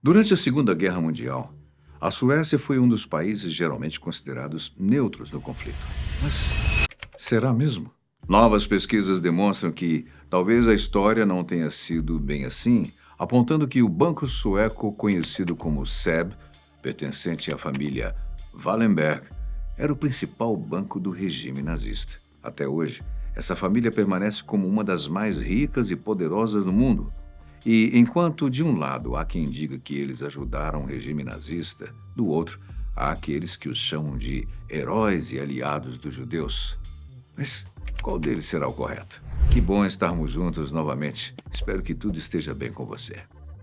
Durante a Segunda Guerra Mundial, a Suécia foi um dos países geralmente considerados neutros no conflito. Mas será mesmo? Novas pesquisas demonstram que talvez a história não tenha sido bem assim, apontando que o banco sueco conhecido como SEB, pertencente à família Wallenberg, era o principal banco do regime nazista. Até hoje, essa família permanece como uma das mais ricas e poderosas do mundo. E enquanto de um lado há quem diga que eles ajudaram o regime nazista, do outro há aqueles que os chamam de heróis e aliados dos judeus. Mas qual deles será o correto? Que bom estarmos juntos novamente. Espero que tudo esteja bem com você.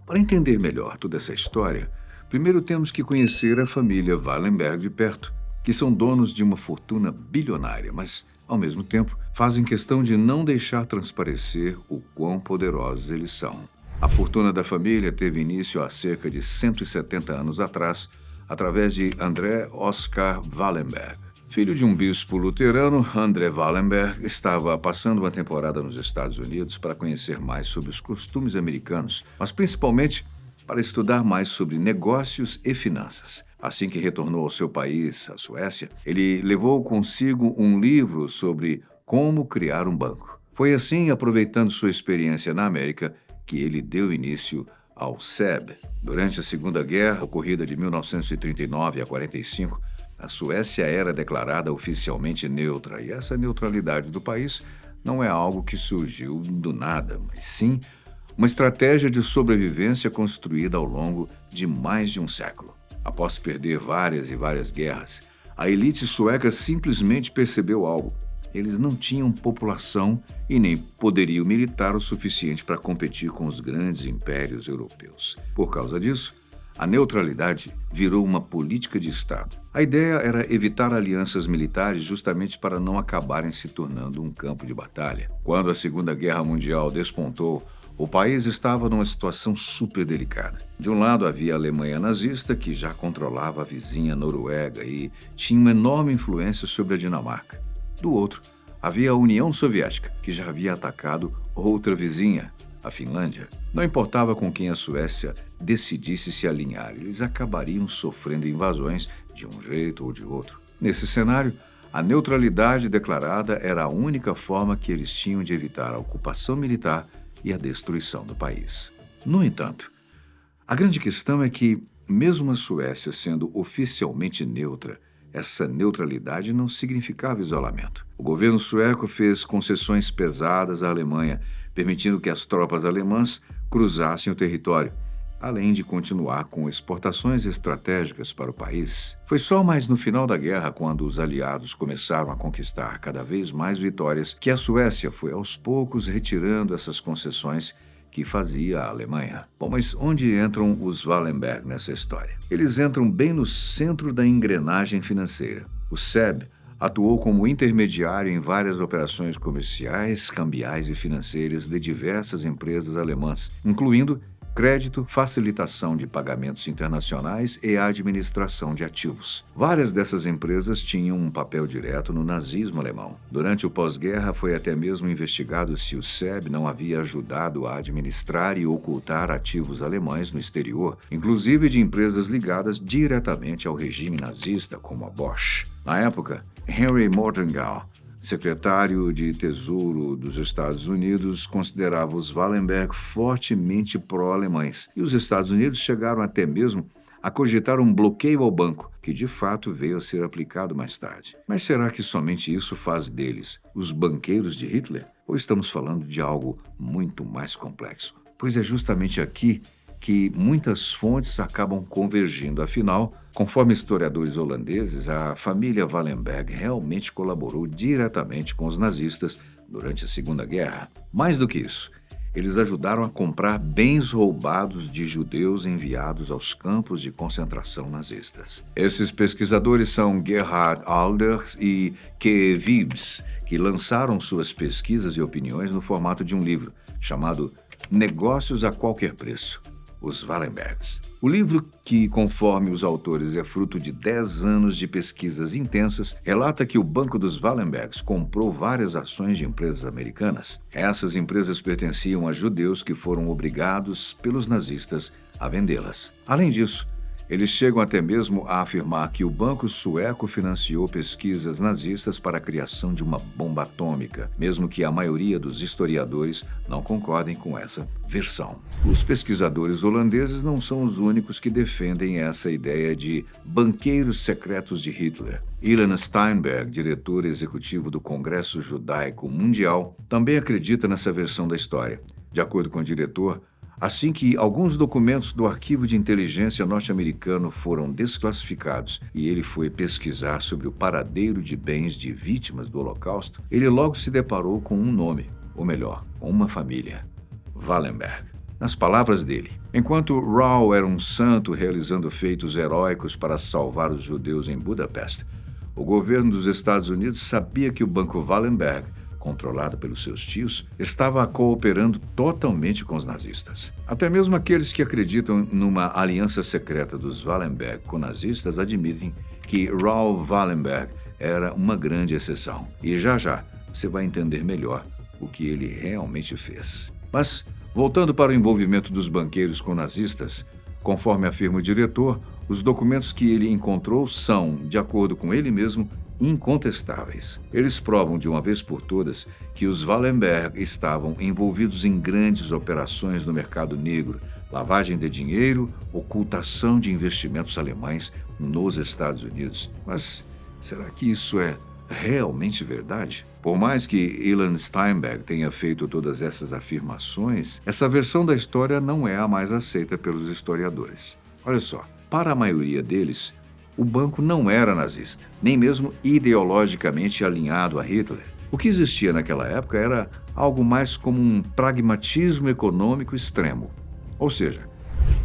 Para entender melhor toda essa história, primeiro temos que conhecer a família Wallenberg de perto, que são donos de uma fortuna bilionária, mas, ao mesmo tempo, fazem questão de não deixar transparecer o quão poderosos eles são. A fortuna da família teve início há cerca de 170 anos atrás, através de André Oskar Wallenberg. Filho de um bispo luterano, André Wallenberg estava passando uma temporada nos Estados Unidos para conhecer mais sobre os costumes americanos, mas principalmente para estudar mais sobre negócios e finanças. Assim que retornou ao seu país, a Suécia, ele levou consigo um livro sobre como criar um banco. Foi assim, aproveitando sua experiência na América, que ele deu início ao SEB. Durante a Segunda Guerra, ocorrida de 1939 a 45, a Suécia era declarada oficialmente neutra, e essa neutralidade do país não é algo que surgiu do nada, mas sim uma estratégia de sobrevivência construída ao longo de mais de um século. Após perder várias e várias guerras, a elite sueca simplesmente percebeu algo. Eles não tinham população e nem poderio militar o suficiente para competir com os grandes impérios europeus. Por causa disso, a neutralidade virou uma política de Estado. A ideia era evitar alianças militares justamente para não acabarem se tornando um campo de batalha. Quando a Segunda Guerra Mundial despontou, o país estava numa situação super delicada. De um lado havia a Alemanha nazista, que já controlava a vizinha Noruega e tinha uma enorme influência sobre a Dinamarca. Do outro, havia a União Soviética, que já havia atacado outra vizinha, a Finlândia. Não importava com quem a Suécia decidisse se alinhar, eles acabariam sofrendo invasões de um jeito ou de outro. Nesse cenário, a neutralidade declarada era a única forma que eles tinham de evitar a ocupação militar e a destruição do país. No entanto, a grande questão é que, mesmo a Suécia sendo oficialmente neutra, essa neutralidade não significava isolamento. O governo sueco fez concessões pesadas à Alemanha, permitindo que as tropas alemãs cruzassem o território, além de continuar com exportações estratégicas para o país. Foi só mais no final da guerra, quando os aliados começaram a conquistar cada vez mais vitórias, que a Suécia foi aos poucos retirando essas concessões que fazia a Alemanha. Bom, mas onde entram os Wallenberg nessa história? Eles entram bem no centro da engrenagem financeira. O SEB atuou como intermediário em várias operações comerciais, cambiais e financeiras de diversas empresas alemãs, incluindo crédito, facilitação de pagamentos internacionais e administração de ativos. Várias dessas empresas tinham um papel direto no nazismo alemão. Durante o pós-guerra, foi até mesmo investigado se o SEB não havia ajudado a administrar e ocultar ativos alemães no exterior, inclusive de empresas ligadas diretamente ao regime nazista, como a Bosch. Na época, Henry Morgenthau, secretário de Tesouro dos Estados Unidos, considerava os Wallenberg fortemente pró-alemães, e os Estados Unidos chegaram até mesmo a cogitar um bloqueio ao banco, que de fato veio a ser aplicado mais tarde. Mas será que somente isso faz deles os banqueiros de Hitler? Ou estamos falando de algo muito mais complexo? Pois é justamente aqui que muitas fontes acabam convergindo. Afinal, conforme historiadores holandeses, a família Wallenberg realmente colaborou diretamente com os nazistas durante a Segunda Guerra. Mais do que isso, eles ajudaram a comprar bens roubados de judeus enviados aos campos de concentração nazistas. Esses pesquisadores são Gerhard Alders e Ke Wiebes, que lançaram suas pesquisas e opiniões no formato de um livro chamado Negócios a Qualquer Preço: Os Wallenbergs. O livro, que, conforme os autores, é fruto de 10 anos de pesquisas intensas, relata que o Banco dos Wallenbergs comprou várias ações de empresas americanas. Essas empresas pertenciam a judeus que foram obrigados pelos nazistas a vendê-las. Além disso, eles chegam até mesmo a afirmar que o banco sueco financiou pesquisas nazistas para a criação de uma bomba atômica, mesmo que a maioria dos historiadores não concordem com essa versão. Os pesquisadores holandeses não são os únicos que defendem essa ideia de banqueiros secretos de Hitler. Ilan Steinberg, diretor executivo do Congresso Judaico Mundial, também acredita nessa versão da história. De acordo com o diretor, assim que alguns documentos do Arquivo de Inteligência norte-americano foram desclassificados e ele foi pesquisar sobre o paradeiro de bens de vítimas do Holocausto, ele logo se deparou com um nome, ou melhor, com uma família: Wallenberg. Nas palavras dele, enquanto Rau era um santo realizando feitos heróicos para salvar os judeus em Budapeste, o governo dos Estados Unidos sabia que o Banco Wallenberg, controlado pelos seus tios, estava cooperando totalmente com os nazistas. Até mesmo aqueles que acreditam numa aliança secreta dos Wallenberg com nazistas admitem que Raoul Wallenberg era uma grande exceção. E já você vai entender melhor o que ele realmente fez. Mas, voltando para o envolvimento dos banqueiros com nazistas, conforme afirma o diretor, os documentos que ele encontrou são, de acordo com ele mesmo, incontestáveis. Eles provam de uma vez por todas que os Wallenberg estavam envolvidos em grandes operações no mercado negro, lavagem de dinheiro, ocultação de investimentos alemães nos Estados Unidos. Mas será que isso é realmente verdade? Por mais que Ilan Steinberg tenha feito todas essas afirmações, essa versão da história não é a mais aceita pelos historiadores. Olha só, para a maioria deles, o banco não era nazista, nem mesmo ideologicamente alinhado a Hitler. O que existia naquela época era algo mais como um pragmatismo econômico extremo. Ou seja,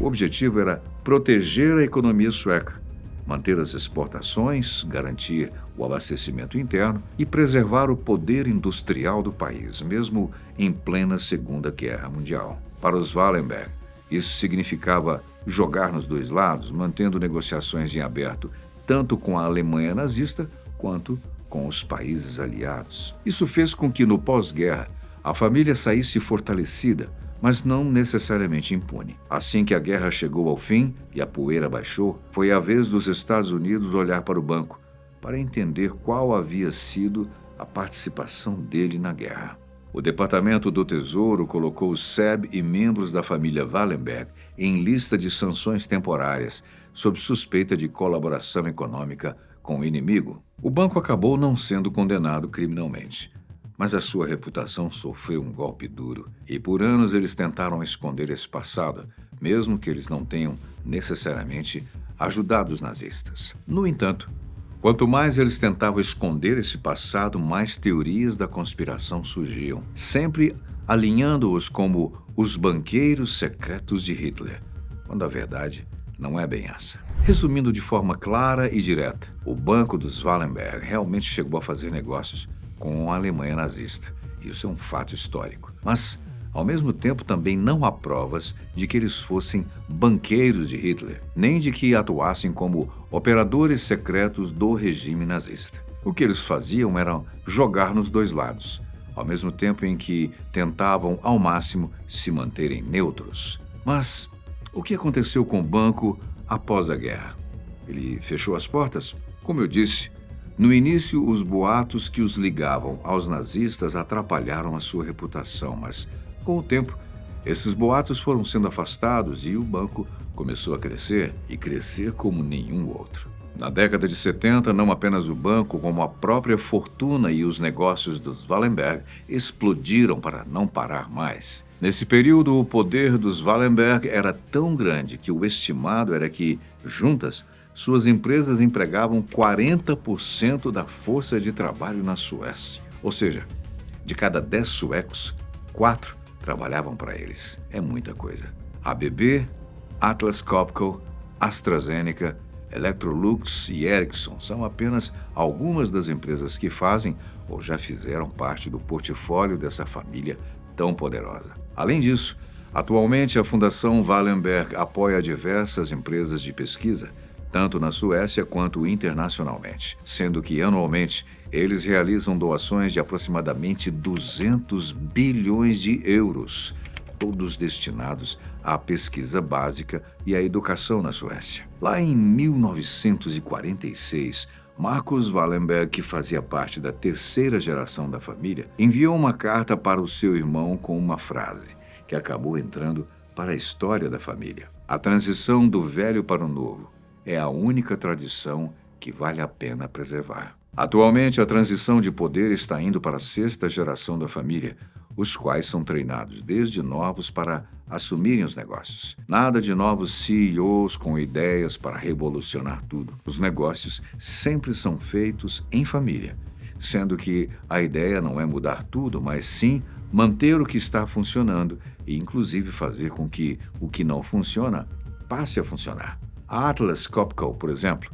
o objetivo era proteger a economia sueca, manter as exportações, garantir o abastecimento interno e preservar o poder industrial do país, mesmo em plena Segunda Guerra Mundial. Para os Wallenberg, isso significava jogar nos dois lados, mantendo negociações em aberto, tanto com a Alemanha nazista quanto com os países aliados. Isso fez com que, no pós-guerra, a família saísse fortalecida, mas não necessariamente impune. Assim que a guerra chegou ao fim e a poeira baixou, foi a vez dos Estados Unidos olhar para o banco, para entender qual havia sido a participação dele na guerra. O Departamento do Tesouro colocou Seb e membros da família Wallenberg em lista de sanções temporárias, sob suspeita de colaboração econômica com o inimigo. O banco acabou não sendo condenado criminalmente, mas a sua reputação sofreu um golpe duro, e por anos eles tentaram esconder esse passado, mesmo que eles não tenham necessariamente ajudado os nazistas. No entanto, quanto mais eles tentavam esconder esse passado, mais teorias da conspiração surgiam, sempre alinhando-os como os banqueiros secretos de Hitler, quando a verdade não é bem essa. Resumindo de forma clara e direta, o Banco dos Wallenberg realmente chegou a fazer negócios com a Alemanha nazista. Isso é um fato histórico. Mas, ao mesmo tempo, também não há provas de que eles fossem banqueiros de Hitler, nem de que atuassem como operadores secretos do regime nazista. O que eles faziam era jogar nos dois lados, ao mesmo tempo em que tentavam, ao máximo, se manterem neutros. Mas o que aconteceu com o banco após a guerra? Ele fechou as portas? Como eu disse, no início, os boatos que os ligavam aos nazistas atrapalharam a sua reputação, mas com o tempo, esses boatos foram sendo afastados e o banco começou a crescer, e crescer como nenhum outro. Na década de 70, não apenas o banco, como a própria fortuna e os negócios dos Wallenberg explodiram para não parar mais. Nesse período, o poder dos Wallenberg era tão grande que o estimado era que, juntas, suas empresas empregavam 40% da força de trabalho na Suécia. Ou seja, de cada 10 suecos, 4 trabalhavam para eles. É muita coisa. ABB, Atlas Copco, AstraZeneca, Electrolux e Ericsson são apenas algumas das empresas que fazem ou já fizeram parte do portfólio dessa família tão poderosa. Além disso, atualmente a Fundação Wallenberg apoia diversas empresas de pesquisa, tanto na Suécia quanto internacionalmente, sendo que anualmente eles realizam doações de aproximadamente 200 bilhões de euros todos destinados à pesquisa básica e à educação na Suécia. Lá em 1946, Marcus Wallenberg, que fazia parte da terceira geração da família, enviou uma carta para o seu irmão com uma frase que acabou entrando para a história da família. A transição do velho para o novo é a única tradição que vale a pena preservar. Atualmente, a transição de poder está indo para a sexta geração da família, os quais são treinados desde novos para assumirem os negócios. Nada de novos CEOs com ideias para revolucionar tudo. Os negócios sempre são feitos em família, sendo que a ideia não é mudar tudo, mas sim manter o que está funcionando e, inclusive, fazer com que o que não funciona passe a funcionar. A Atlas Copco, por exemplo,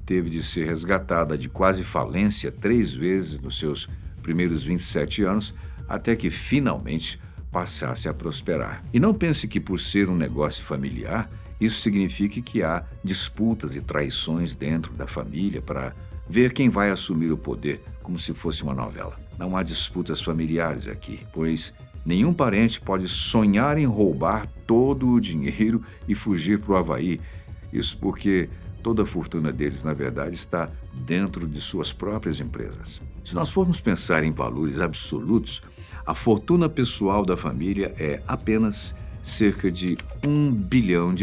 teve de ser resgatada de quase falência 3 vezes nos seus primeiros 27 anos, até que finalmente passasse a prosperar. E não pense que, por ser um negócio familiar, isso signifique que há disputas e traições dentro da família para ver quem vai assumir o poder, como se fosse uma novela. Não há disputas familiares aqui, pois nenhum parente pode sonhar em roubar todo o dinheiro e fugir para o Havaí. Isso porque toda a fortuna deles, na verdade, está dentro de suas próprias empresas. Se nós formos pensar em valores absolutos, a fortuna pessoal da família é apenas cerca de $1 bilhão.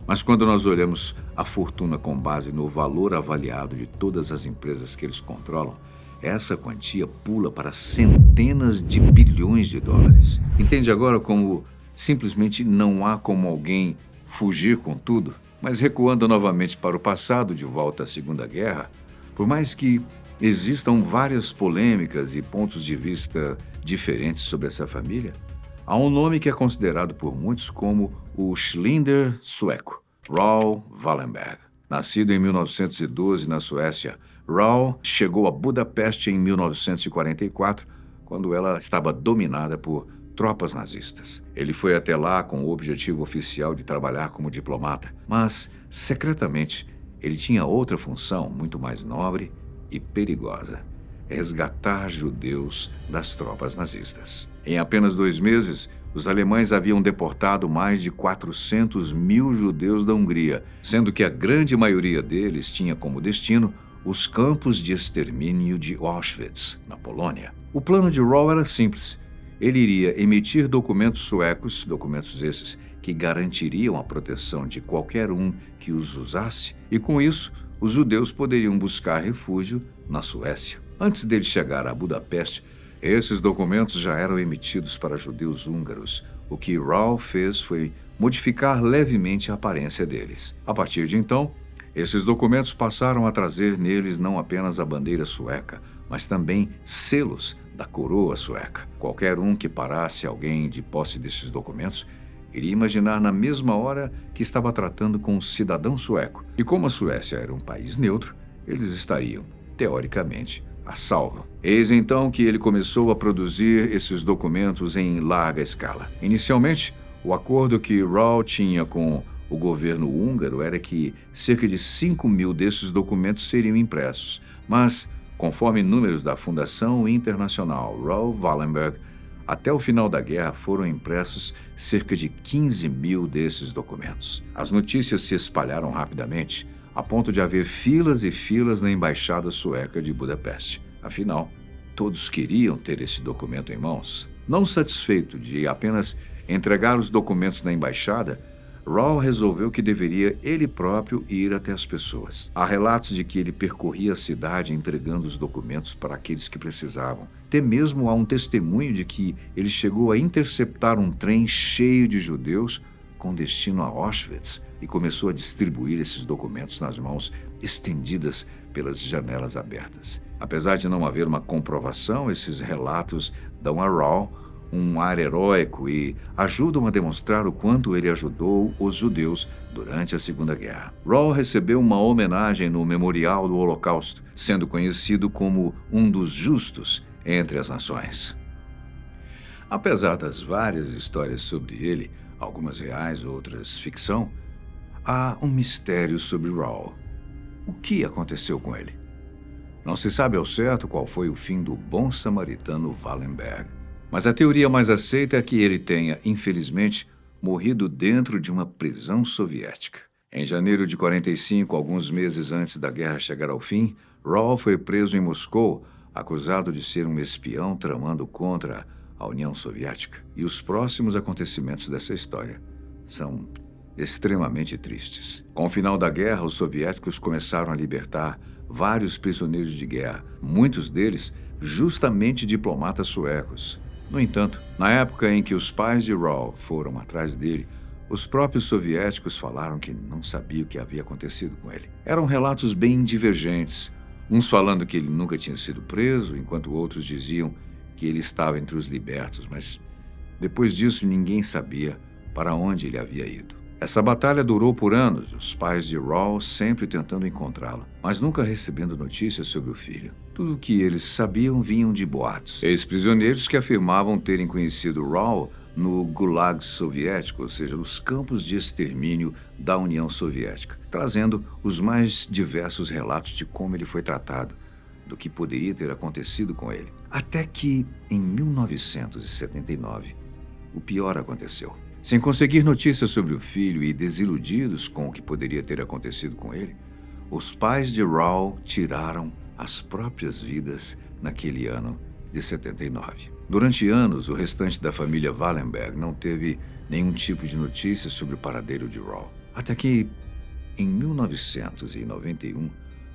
Mas quando nós olhamos a fortuna com base no valor avaliado de todas as empresas que eles controlam, essa quantia pula para centenas de bilhões de dólares. Entende agora como simplesmente não há como alguém fugir com tudo? Mas recuando novamente para o passado, de volta à Segunda Guerra, por mais que existam várias polêmicas e pontos de vista diferentes sobre essa família, há um nome que é considerado por muitos como o Schlinder sueco, Raoul Wallenberg. Nascido em 1912 na Suécia, Raoul chegou a Budapeste em 1944, quando ela estava dominada por tropas nazistas. Ele foi até lá com o objetivo oficial de trabalhar como diplomata, mas, secretamente, ele tinha outra função muito mais nobre e perigosa: resgatar judeus das tropas nazistas. Em apenas 2 meses, os alemães haviam deportado mais de 400 mil judeus da Hungria, sendo que a grande maioria deles tinha como destino os campos de extermínio de Auschwitz, na Polônia. O plano de Raoul era simples. Ele iria emitir documentos suecos, documentos esses que garantiriam a proteção de qualquer um que os usasse, e com isso, os judeus poderiam buscar refúgio na Suécia. Antes dele chegar a Budapeste, esses documentos já eram emitidos para judeus húngaros. O que Raoul fez foi modificar levemente a aparência deles. A partir de então, esses documentos passaram a trazer neles não apenas a bandeira sueca, mas também selos da coroa sueca. Qualquer um que parasse alguém de posse desses documentos iria imaginar na mesma hora que estava tratando com um cidadão sueco. E como a Suécia era um país neutro, eles estariam, teoricamente, a salvo. Eis então que ele começou a produzir esses documentos em larga escala. Inicialmente, o acordo que Raoul tinha com o governo húngaro era que cerca de 5.000 desses documentos seriam impressos, mas, conforme números da Fundação Internacional Raoul Wallenberg, até o final da guerra foram impressos cerca de 15.000 desses documentos. As notícias se espalharam rapidamente, a ponto de haver filas e filas na embaixada sueca de Budapeste. Afinal, todos queriam ter esse documento em mãos. Não satisfeito de apenas entregar os documentos na embaixada, Raoul resolveu que deveria ele próprio ir até as pessoas. Há relatos de que ele percorria a cidade entregando os documentos para aqueles que precisavam. Até mesmo há um testemunho de que ele chegou a interceptar um trem cheio de judeus com destino a Auschwitz e começou a distribuir esses documentos nas mãos estendidas pelas janelas abertas. Apesar de não haver uma comprovação, esses relatos dão a Raoul um ar heróico e ajudam a demonstrar o quanto ele ajudou os judeus durante a Segunda Guerra. Raoul recebeu uma homenagem no Memorial do Holocausto, sendo conhecido como um dos justos entre as nações. Apesar das várias histórias sobre ele, algumas reais, outras ficção, há um mistério sobre Raoul. O que aconteceu com ele? Não se sabe ao certo qual foi o fim do bom samaritano Wallenberg. Mas a teoria mais aceita é que ele tenha, infelizmente, morrido dentro de uma prisão soviética. Em janeiro de 45, alguns meses antes da guerra chegar ao fim, Raul foi preso em Moscou, acusado de ser um espião tramando contra a União Soviética. E os próximos acontecimentos dessa história são extremamente tristes. Com o final da guerra, os soviéticos começaram a libertar vários prisioneiros de guerra, muitos deles justamente diplomatas suecos. No entanto, na época em que os pais de Raul foram atrás dele, os próprios soviéticos falaram que não sabiam o que havia acontecido com ele. Eram relatos bem divergentes, uns falando que ele nunca tinha sido preso, enquanto outros diziam que ele estava entre os libertos, mas depois disso ninguém sabia para onde ele havia ido. Essa batalha durou por anos, os pais de Raul sempre tentando encontrá-lo, mas nunca recebendo notícias sobre o filho. Tudo o que eles sabiam vinham de boatos. Ex-prisioneiros que afirmavam terem conhecido Raul no Gulag soviético, ou seja, os campos de extermínio da União Soviética, trazendo os mais diversos relatos de como ele foi tratado, do que poderia ter acontecido com ele. Até que, em 1979, o pior aconteceu. Sem conseguir notícias sobre o filho e desiludidos com o que poderia ter acontecido com ele, os pais de Raul tiraram as próprias vidas naquele ano de 79. Durante anos, o restante da família Wallenberg não teve nenhum tipo de notícia sobre o paradeiro de Raul. Até que, em 1991,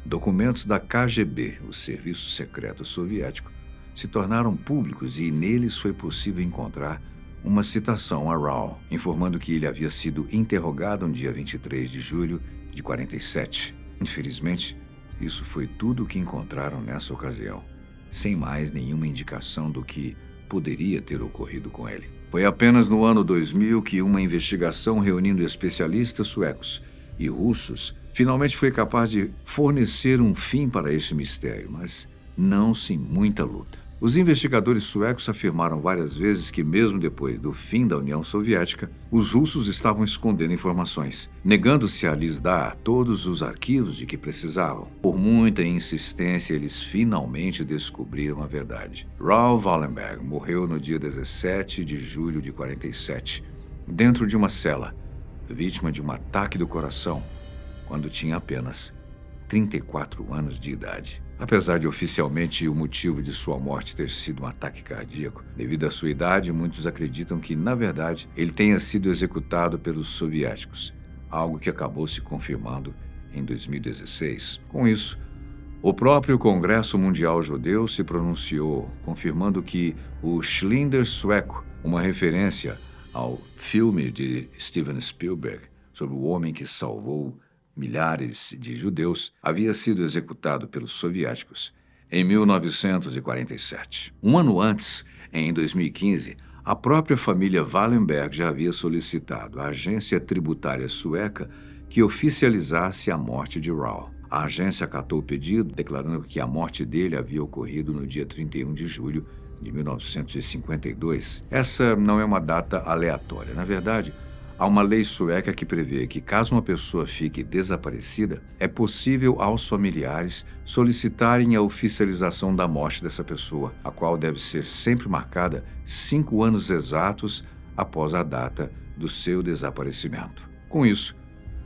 documentos da KGB, o Serviço Secreto Soviético, se tornaram públicos e neles foi possível encontrar uma citação a Raul, informando que ele havia sido interrogado no dia 23 de julho de 47. Infelizmente, isso foi tudo o que encontraram nessa ocasião, sem mais nenhuma indicação do que poderia ter ocorrido com ele. Foi apenas no ano 2000 que uma investigação reunindo especialistas suecos e russos finalmente foi capaz de fornecer um fim para esse mistério, mas não sem muita luta. Os investigadores suecos afirmaram várias vezes que, mesmo depois do fim da União Soviética, os russos estavam escondendo informações, negando-se a lhes dar todos os arquivos de que precisavam. Por muita insistência, eles finalmente descobriram a verdade. Raul Wallenberg morreu no dia 17 de julho de 47, dentro de uma cela, vítima de um ataque do coração, quando tinha apenas 34 anos de idade. Apesar de oficialmente o motivo de sua morte ter sido um ataque cardíaco, devido à sua idade, muitos acreditam que, na verdade, ele tenha sido executado pelos soviéticos, algo que acabou se confirmando em 2016. Com isso, o próprio Congresso Mundial Judeu se pronunciou, confirmando que o Schindler sueco, uma referência ao filme de Steven Spielberg sobre o homem que salvou milhares de judeus, havia sido executado pelos soviéticos em 1947. Um ano antes, em 2015, a própria família Wallenberg já havia solicitado à agência tributária sueca que oficializasse a morte de Raul. A agência acatou o pedido, declarando que a morte dele havia ocorrido no dia 31 de julho de 1952. Essa não é uma data aleatória. Na verdade, há uma lei sueca que prevê que, caso uma pessoa fique desaparecida, é possível aos familiares solicitarem a oficialização da morte dessa pessoa, a qual deve ser sempre marcada 5 anos exatos após a data do seu desaparecimento. Com isso,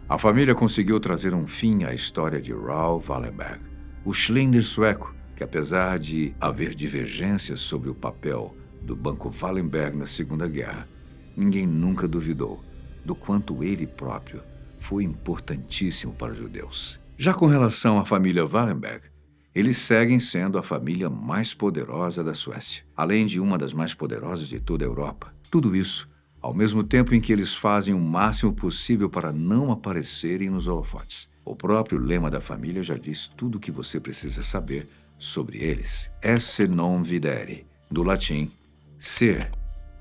a família conseguiu trazer um fim à história de Raul Wallenberg, o Schindler sueco, que, apesar de haver divergências sobre o papel do Banco Wallenberg na Segunda Guerra, ninguém nunca duvidou do quanto ele próprio foi importantíssimo para os judeus. Já com relação à família Wallenberg, eles seguem sendo a família mais poderosa da Suécia, além de uma das mais poderosas de toda a Europa. Tudo isso ao mesmo tempo em que eles fazem o máximo possível para não aparecerem nos holofotes. O próprio lema da família já diz tudo o que você precisa saber sobre eles. Esse non videre, do latim, ser,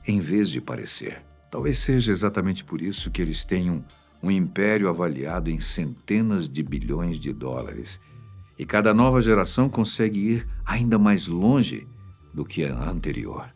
em vez de parecer. Talvez seja exatamente por isso que eles tenham um império avaliado em centenas de bilhões de dólares, e cada nova geração consegue ir ainda mais longe do que a anterior.